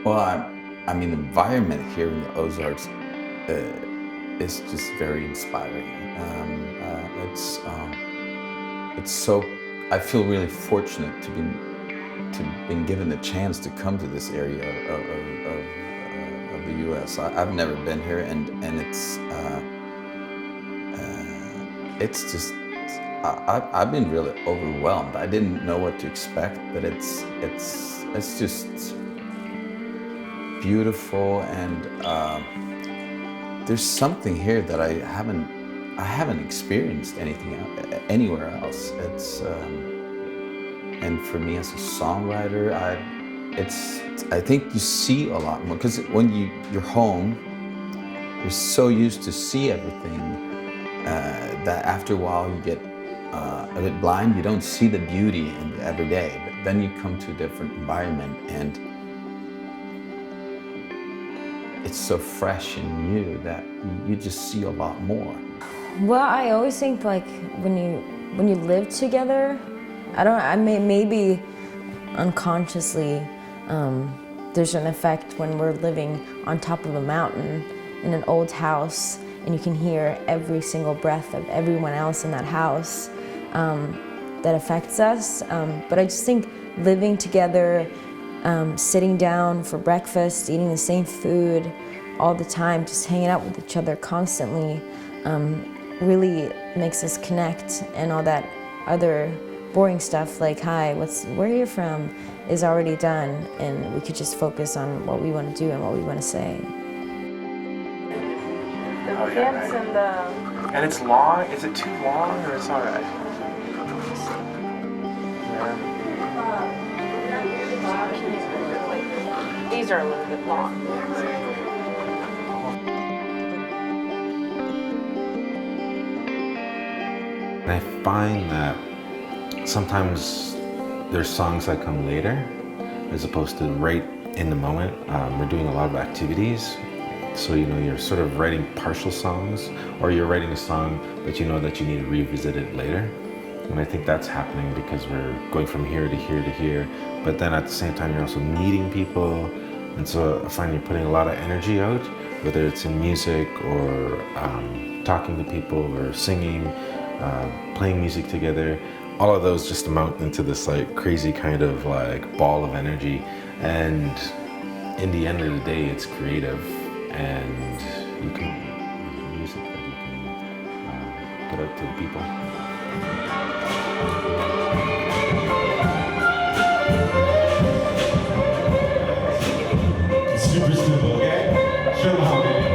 Well, I mean, the environment here in the Ozarks is just very inspiring. It's so. I feel really fortunate to been given the chance to come to this area of the U.S. I've never been here, and it's just. I've been really overwhelmed. I didn't know what to expect, but it's just beautiful, and there's something here that I haven't experienced anywhere else. And for me as a songwriter, I think you see a lot more, because when you're home, you're so used to see everything that after a while you get a bit blind. You don't see the beauty in the everyday, but then you come to a different environment, and it's so fresh and new that you just see a lot more. Well, I always think like when you live together, maybe unconsciously, there's an effect when we're living on top of a mountain in an old house, and you can hear every single breath of everyone else in that house. That affects us. But I just think living together, sitting down for breakfast, eating the same food all the time, just hanging out with each other constantly, really makes us connect, and all that other boring stuff like, hi, where you're from, is already done, and we could just focus on what we want to do and what we want to say. The kids and the... And it's long? Is it too long, or it's all right? These are a little bit long. And I find that sometimes there's songs that come later, as opposed to right in the moment. We're doing a lot of activities, so you're sort of writing partial songs, or you're writing a song, but you know that you need to revisit it later. And I think that's happening because we're going from here to here to here, but then at the same time you're also meeting people, and so I find you're putting a lot of energy out, whether it's in music or talking to people or singing, playing music together. All of those just amount into this like crazy kind of like ball of energy, and in the end of the day it's creative, and you can music that you can put out to the people. Super simple, okay? Show them how, baby.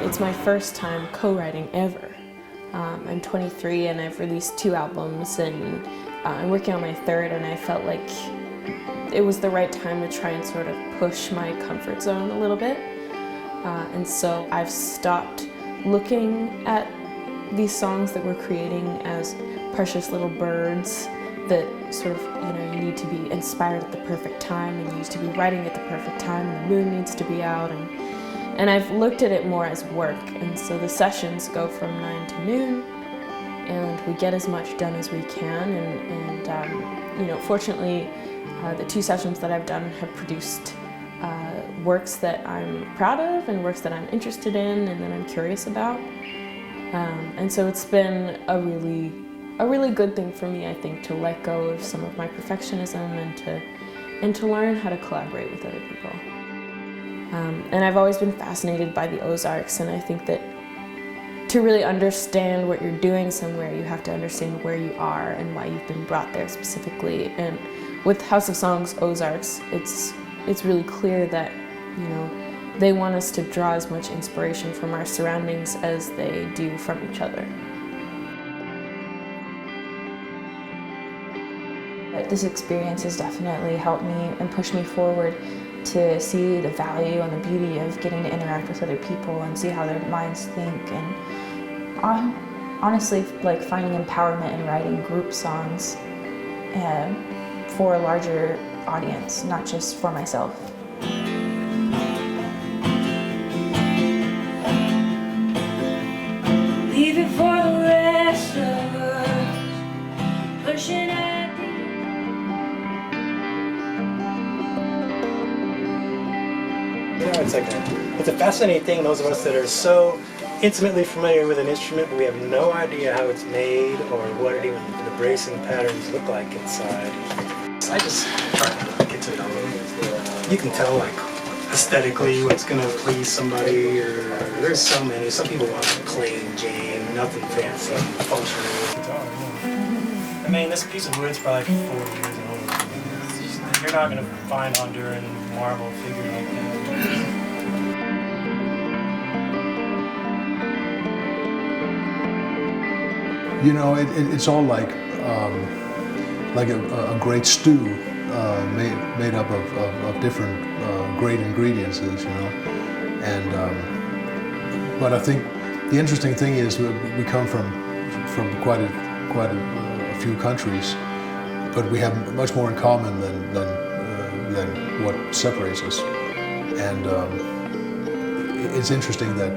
It's my first time co-writing ever. I'm 23 and I've released 2 albums, and I'm working on my 3rd, and I felt like it was the right time to try and sort of push my comfort zone a little bit. And so I've stopped looking at these songs that we're creating as precious little birds that sort of, you need to be inspired at the perfect time, and you need to be writing at the perfect time, and the moon needs to be out. And I've looked at it more as work, and so the sessions go from 9 to noon, and we get as much done as we can. And fortunately, the 2 sessions that I've done have produced works that I'm proud of and works that I'm interested in and that I'm curious about. And so it's been a really good thing for me, I think, to let go of some of my perfectionism and to learn how to collaborate with other people. And I've always been fascinated by the Ozarks, and I think that to really understand what you're doing somewhere, you have to understand where you are and why you've been brought there specifically. And with House of Songs Ozarks, it's really clear that, they want us to draw as much inspiration from our surroundings as they do from each other. This experience has definitely helped me and pushed me forward to see the value and the beauty of getting to interact with other people and see how their minds think, and honestly, like finding empowerment in writing group songs for a larger audience, not just for myself. Leaving for the rest of us, pushing at the it's a fascinating thing, those of us that are so intimately familiar with an instrument, but we have no idea how it's made or what it even, the bracing patterns look like inside. I just try to get to know them. You can tell, like, aesthetically what's going to please somebody, or there's so many. Some people want a plain Jane, nothing fancy, functional guitar. I mean, this piece of wood's probably 40 years old. You're not going to find Honduran marble figure like that. You know, it's all like a great stew made up of different great ingredients, you know. And but I think the interesting thing is we come from quite a few countries, but we have much more in common than what separates us. And it's interesting that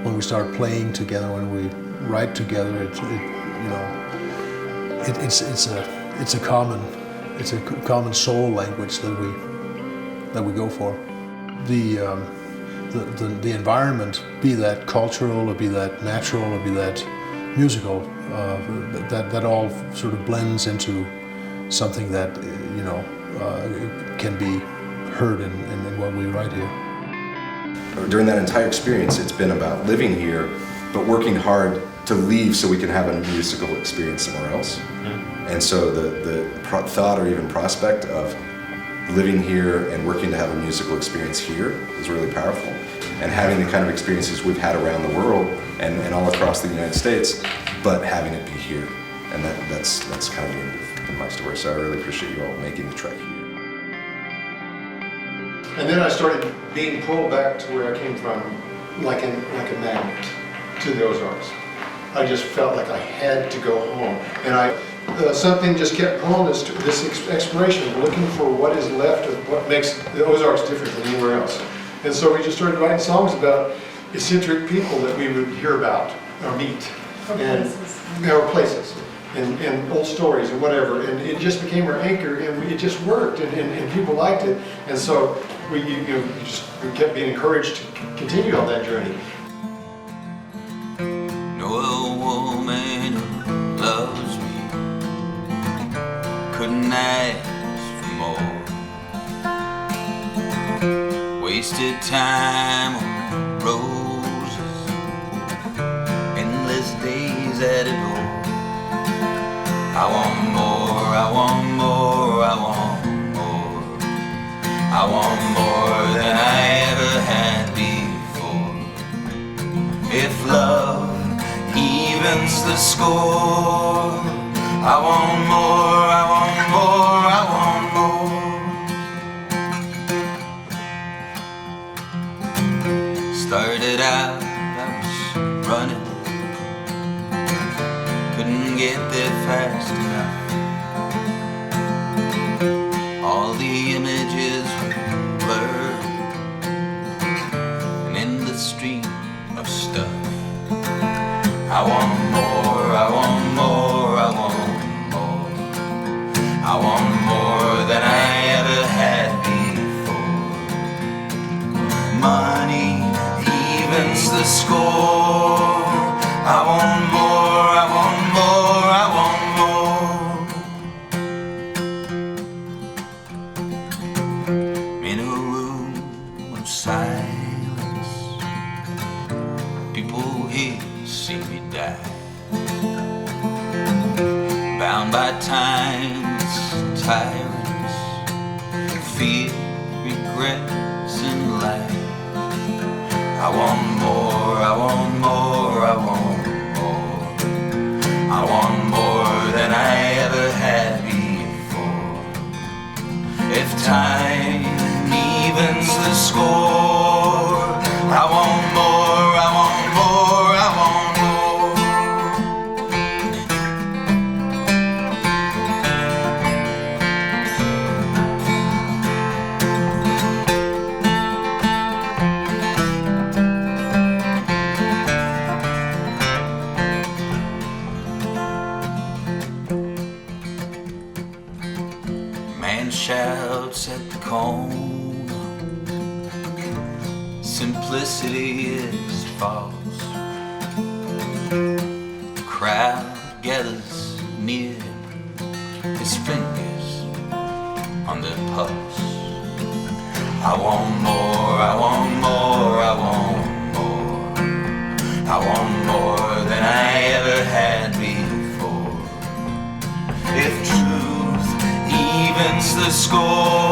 when we start playing together, when we write together, it's a common soul language that we go for. The environment, be that cultural or be that natural or be that musical, that all sort of blends into something that can be heard in what we write here. During that entire experience, it's been about living here, but working hard to leave so we can have a musical experience somewhere else. And so the thought or even prospect of living here and working to have a musical experience here is really powerful. And having the kind of experiences we've had around the world and all across the United States, but having it be here. And that's kind of the end of my story. So I really appreciate you all making the trek here. And then I started being pulled back to where I came from, like a magnet, to the Ozarks. I just felt like I had to go home. And something just kept pulling us to this exploration of looking for what is left of what makes the Ozarks different than anywhere else. And so we just started writing songs about eccentric people that we would hear about or meet. Places. And old stories and whatever. And it just became our anchor, and it just worked, and people liked it. And so we kept being encouraged to continue on that journey. No woman who loves me couldn't ask for more. Wasted time on roses, endless days at it all. I want more, I want more, I want more. I want more than I ever had before. If love evens the score, I want more, I want more, I want more. Started out, I was running, couldn't get there fast enough. All the images were blurred, and in the stream of stuff. I want more, I want more, I want more. I want more than I ever had before. Money evens the score. I want more, I want more, I want more. In a room of silence, people here see me die. Bound by time's tyrants, fear, regrets, and life. I want more, I want more, I want more. I want more than I ever had before. If time evens the score, I want more, I want more, I want more. gathers near, his fingers on the pulse. I want more, I want more, I want more. I want more than I ever had before. If truth evens the score,